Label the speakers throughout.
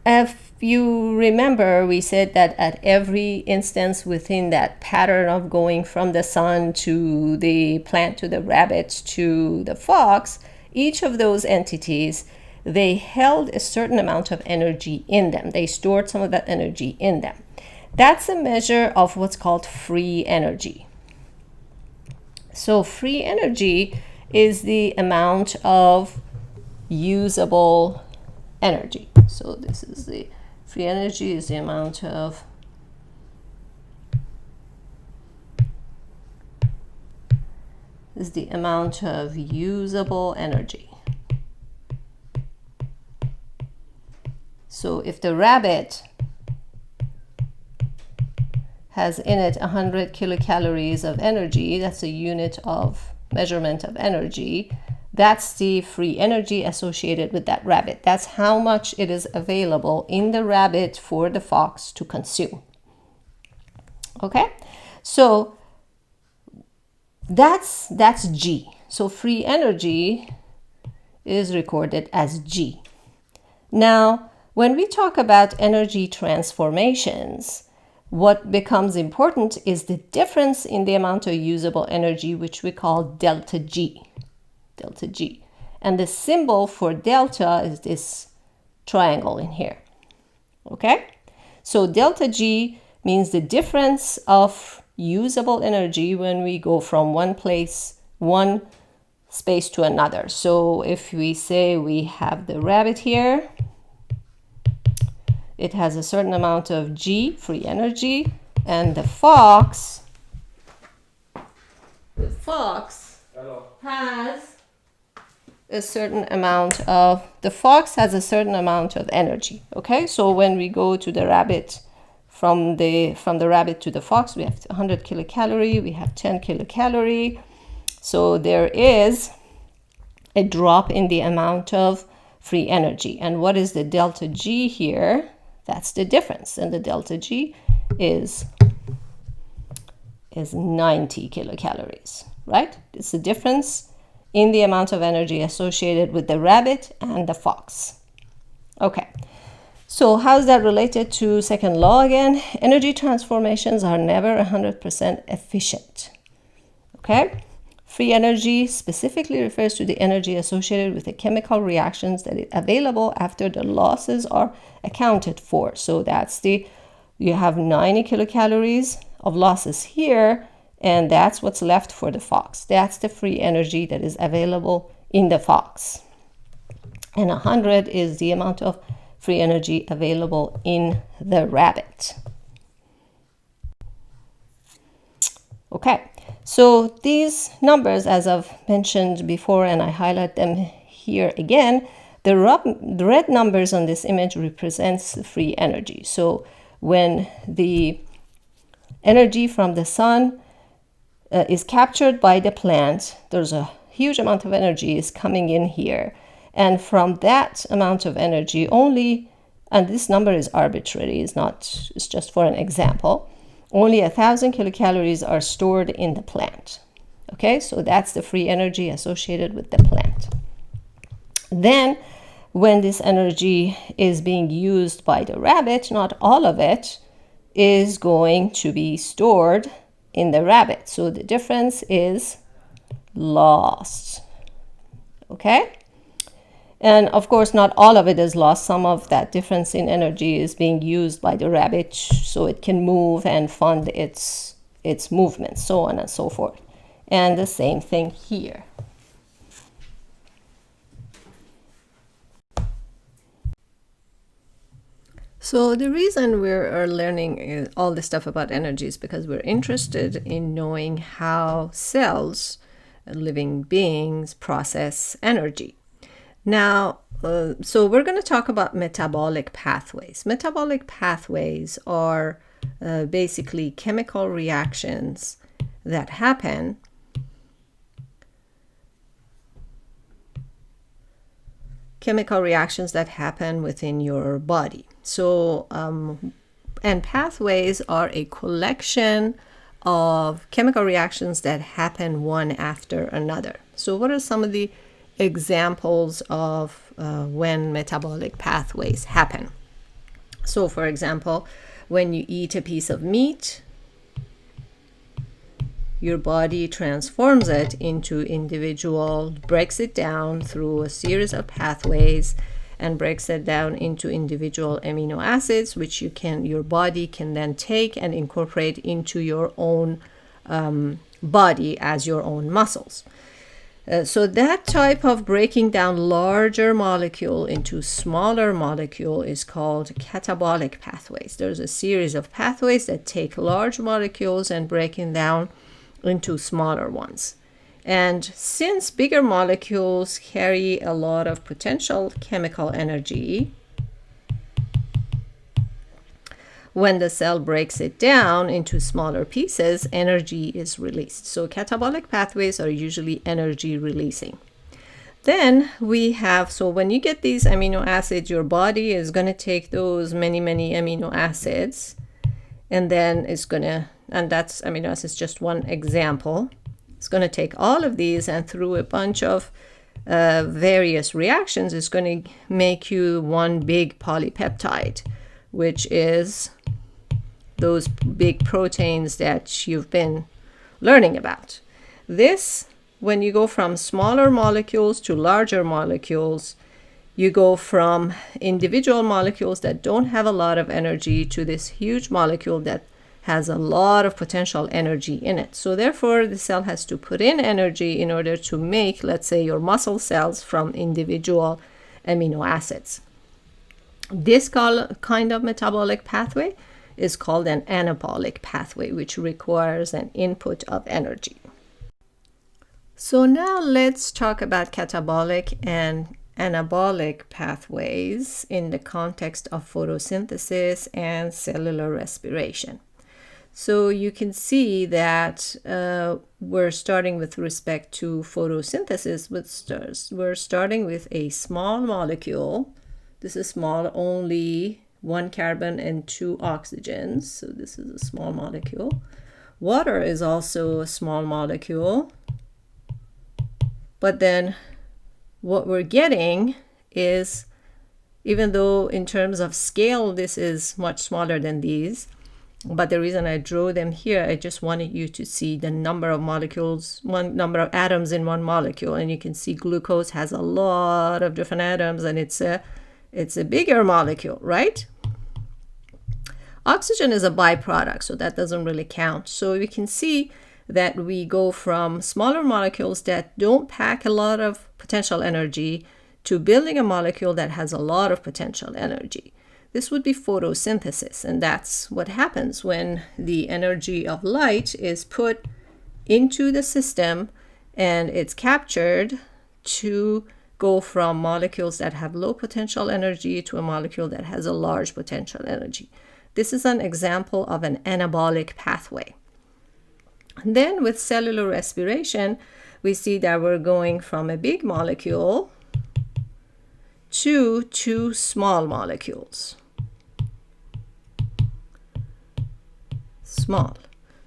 Speaker 1: If you remember, we said that at every instance within that pattern of going from the sun to the plant to the rabbit to the fox, each of those entities, they held a certain amount of energy in them. They stored some of that energy in them. That's a measure of what's called free energy. So free energy is the amount of usable energy. So this is the free energy is the amount of usable energy. So if the rabbit has in it 100 kilocalories of energy, that's a unit of measurement of energy. That's the free energy associated with that rabbit. That's how much it is available in the rabbit for the fox to consume. Okay, so that's G. So free energy is recorded as G. Now, when we talk about energy transformations, what becomes important is the difference in the amount of usable energy, which we call delta G. Delta G. And the symbol for delta is this triangle in here. Okay? So delta G means the difference of usable energy when we go from one space to another. So if we say we have the rabbit here, it has a certain amount of G, free energy, and the fox has a certain amount of energy. Okay, so when we go to the rabbit, from the rabbit to the fox, we have 100 kilocalorie, we have 10 kilocalorie. So there is a drop in the amount of free energy. And what is the delta G here? That's the difference. And the delta G is 90 kilocalories, right? It's the difference in the amount of energy associated with the rabbit and the fox. Okay, so how's that related to second law again? Energy transformations are never 100% efficient. Okay, free energy specifically refers to the energy associated with the chemical reactions that is available after the losses are accounted for. So that's you have 90 kilocalories of losses here, and that's what's left for the fox. That's the free energy that is available in the fox. And 100 is the amount of free energy available in the rabbit. Okay, so these numbers, as I've mentioned before, and I highlight them here again, the red numbers on this image represents free energy. So when the energy from the sun is captured by the plant, there's a huge amount of energy is coming in here. And from that amount of energy only, and this number is arbitrary, it's just for an example, only 1,000 kilocalories are stored in the plant. Okay, so that's the free energy associated with the plant. Then when this energy is being used by the rabbit, not all of it is going to be stored in the rabbit. So the difference is lost. Okay? And of course, not all of it is lost. Some of that difference in energy is being used by the rabbit so it can move and fund its movement, so on and so forth. And the same thing here. So the reason we're learning all this stuff about energy is because we're interested in knowing how cells, living beings, process energy. Now, so we're going to talk about metabolic pathways. Metabolic pathways are basically chemical reactions that happen within your body. So, and pathways are a collection of chemical reactions that happen one after another. So what are some of the examples of when metabolic pathways happen? So for example, when you eat a piece of meat, your body transforms it into individual, breaks it down through a series of pathways and breaks it down into individual amino acids, which your body can then take and incorporate into your own body as your own muscles. So that type of breaking down larger molecule into smaller molecule is called catabolic pathways. There's a series of pathways that take large molecules and breaking down into smaller ones. And since bigger molecules carry a lot of potential chemical energy, when the cell breaks it down into smaller pieces, energy is released. So catabolic pathways are usually energy releasing. Then we have, so when you get these amino acids, your body is going to take those many amino acids, and then it's going to, and that's amino acids just one example. It's going to take all of these and through a bunch of various reactions, it's going to make you one big polypeptide, which is those big proteins that you've been learning about. This, when you go from smaller molecules to larger molecules, you go from individual molecules that don't have a lot of energy to this huge molecule that has a lot of potential energy in it. So therefore, the cell has to put in energy in order to make, let's say, your muscle cells from individual amino acids. This kind of metabolic pathway is called an anabolic pathway, which requires an input of energy. So now let's talk about catabolic and anabolic pathways in the context of photosynthesis and cellular respiration. So you can see that we're starting with respect to photosynthesis, we're starting with a small molecule. This is small, only 1 carbon and 2 oxygens. So this is a small molecule. Water is also a small molecule. But then what we're getting is, even though in terms of scale, this is much smaller than these, but the reason I drew them here, I just wanted you to see the number of molecules, number of atoms in one molecule. And you can see glucose has a lot of different atoms, and it's a bigger molecule, right? Oxygen is a byproduct, so that doesn't really count. So we can see that we go from smaller molecules that don't pack a lot of potential energy to building a molecule that has a lot of potential energy. This would be photosynthesis, and that's what happens when the energy of light is put into the system and it's captured to go from molecules that have low potential energy to a molecule that has a large potential energy. This is an example of an anabolic pathway. And then with cellular respiration, we see that we're going from a big molecule to 2 small molecules. Small.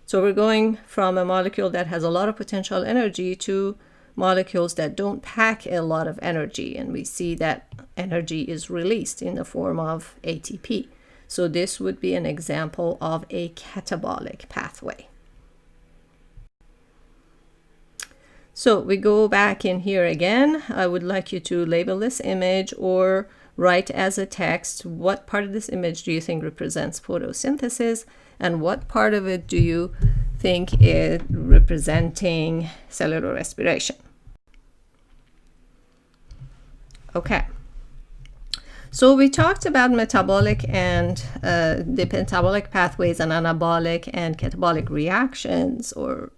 Speaker 1: So we're going from a molecule that has a lot of potential energy to molecules that don't pack a lot of energy, and we see that energy is released in the form of ATP. So this would be an example of a catabolic pathway. So we go back in here again. I would like you to label this image or write as a text what part of this image do you think represents photosynthesis, and what part of it do you think is representing cellular respiration. Okay. So we talked about metabolic and the metabolic pathways and anabolic and catabolic reactions or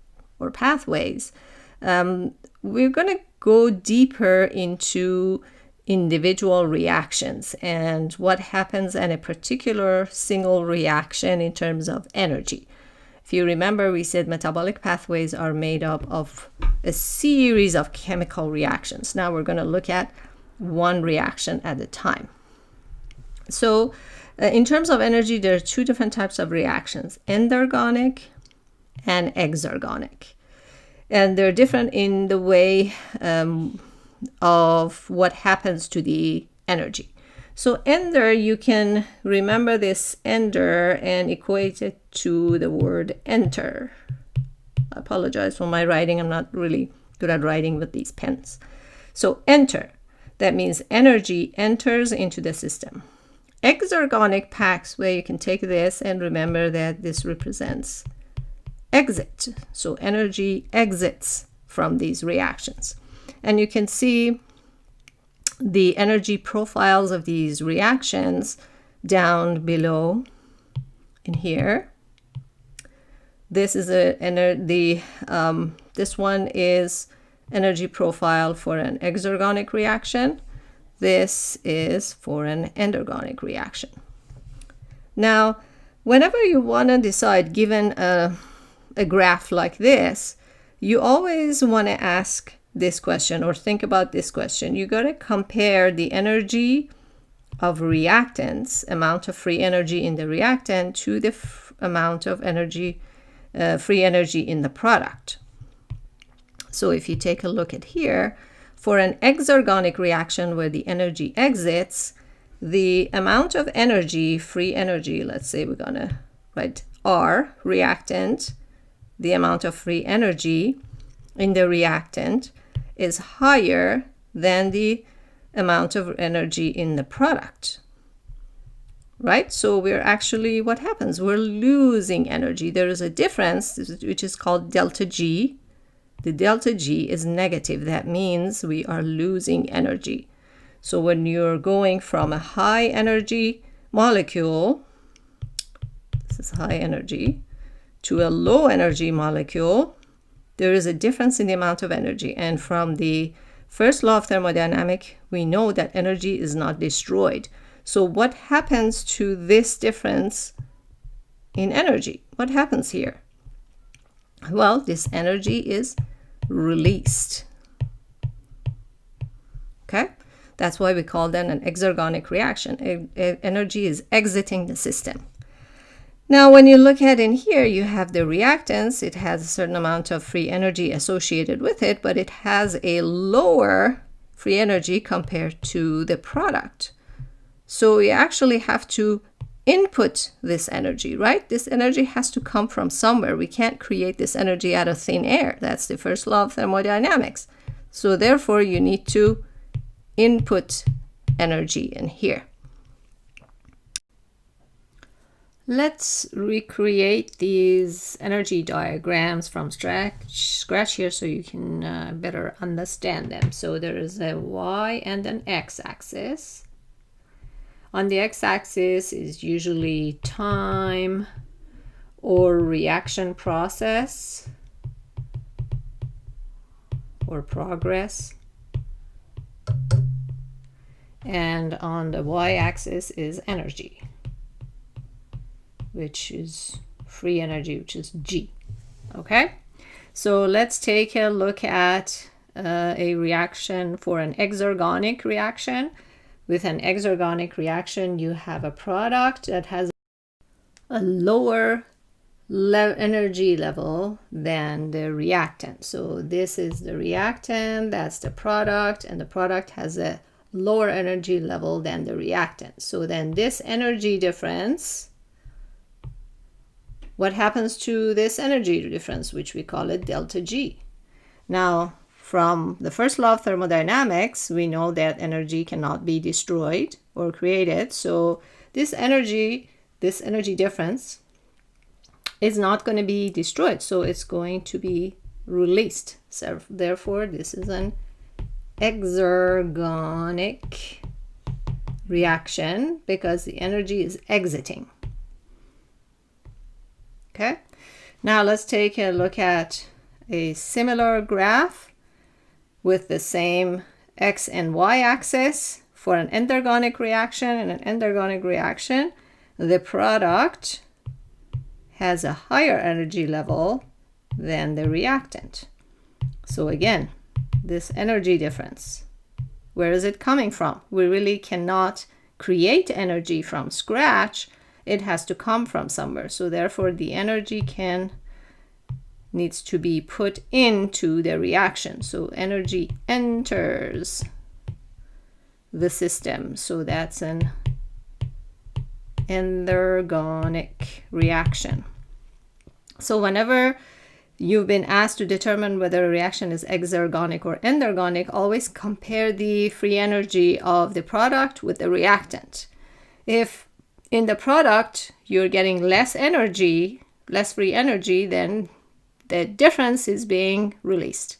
Speaker 1: pathways. We're going to go deeper into individual reactions and what happens in a particular single reaction in terms of energy. If you remember, we said metabolic pathways are made up of a series of chemical reactions. Now we're going to look at one reaction at a time. So in terms of energy, there are 2 different types of reactions, endergonic and exergonic. And they're different in the way of what happens to the energy. So ender, you can remember this ender and equate it to the word enter. I apologize for my writing. I'm not really good at writing with these pens. So enter, that means energy enters into the system. Exergonic packs, where you can take this and remember that this represents exit. So energy exits from these reactions. And you can see the energy profiles of these reactions down below in here. This is this one is energy profile for an exergonic reaction. This is for an endergonic reaction. Now, whenever you want to decide, given a graph like this, you always want to ask this question or think about this question. You got to compare the energy of reactants, amount of free energy in the reactant, to the amount of energy, free energy in the product. So if you take a look at here, for an exergonic reaction where the energy exits, the amount of energy, free energy, let's say we're gonna write R, reactant, the amount of free energy in the reactant is higher than the amount of energy in the product, right? So we're actually, what happens? We're losing energy. There is a difference, which is called delta G. The delta G is negative. That means we are losing energy. So when you're going from a high energy molecule, this is high energy, to a low energy molecule, there is a difference in the amount of energy. And from the first law of thermodynamics, we know that energy is not destroyed. So what happens to this difference in energy? What happens here? Well, this energy is released. Okay? That's why we call that an exergonic reaction. Energy is exiting the system. Now, when you look at in here, you have the reactants. It has a certain amount of free energy associated with it, but it has a lower free energy compared to the product. So you actually have to input this energy, right? This energy has to come from somewhere. We can't create this energy out of thin air. That's the first law of thermodynamics. So therefore, you need to input energy in here. Let's recreate these energy diagrams from scratch here so you can better understand them. So there is a y and an x-axis. On the x-axis is usually time or reaction process or progress. And on the y-axis is energy, which is free energy, which is G. Okay, so let's take a look at a reaction for an exergonic reaction. With an exergonic reaction, you have a product that has a lower energy level than the reactant. So this is the reactant, that's the product, and the product has a lower energy level than the reactant. So then this energy difference, what happens to this energy difference, which we call it delta G? Now, from the first law of thermodynamics, we know that energy cannot be destroyed or created. So this energy difference is not going to be destroyed. So it's going to be released. So therefore, this is an exergonic reaction because the energy is exiting. Okay, now let's take a look at a similar graph with the same x and y axis for an endergonic reaction. And an endergonic reaction, the product has a higher energy level than the reactant. So again, this energy difference, where is it coming from? We really cannot create energy from scratch. It has to come from somewhere. So therefore, the energy needs to be put into the reaction. So energy enters the system. So that's an endergonic reaction. So whenever you've been asked to determine whether a reaction is exergonic or endergonic, always compare the free energy of the product with the reactant. If in the product you're getting less energy, less free energy, then the difference is being released.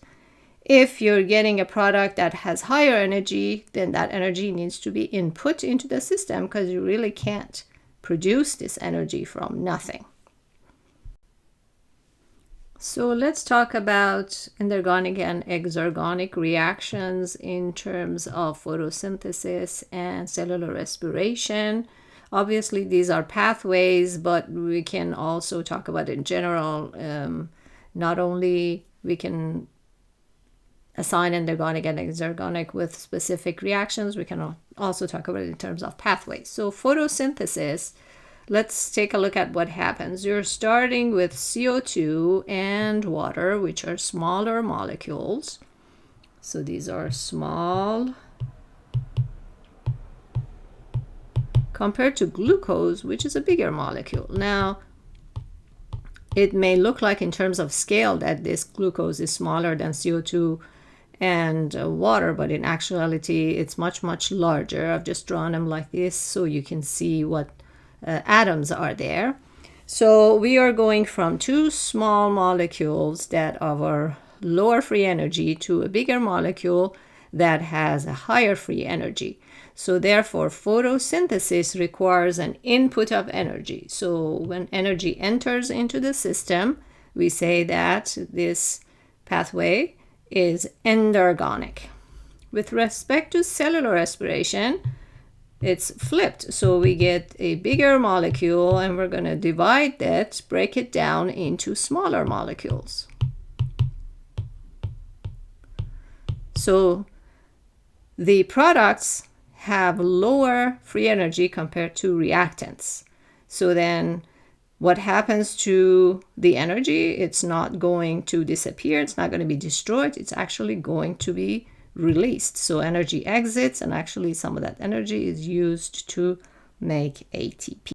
Speaker 1: If you're getting a product that has higher energy, then that energy needs to be input into the system, because you really can't produce this energy from nothing. So let's talk about endergonic and exergonic reactions in terms of photosynthesis and cellular respiration. Obviously, these are pathways, but we can also talk about in general. Not only we can assign endergonic and exergonic with specific reactions, we can also talk about it in terms of pathways. So photosynthesis, let's take a look at what happens. You're starting with CO2 and water, which are smaller molecules. So these are small compared to glucose, which is a bigger molecule. Now, it may look like in terms of scale that this glucose is smaller than CO2 and water, but in actuality, it's much, much larger. I've just drawn them like this so you can see what atoms are there. So we are going from two small molecules that are lower free energy to a bigger molecule that has a higher free energy. So therefore, photosynthesis requires an input of energy. So when energy enters into the system, we say that this pathway is endergonic. With respect to cellular respiration, it's flipped. So we get a bigger molecule and we're going to divide that, break it down into smaller molecules. So the products have lower free energy compared to reactants. So then what happens to the energy? It's not going to disappear. It's not going to be destroyed. It's actually going to be released. So energy exits, and actually some of that energy is used to make ATP.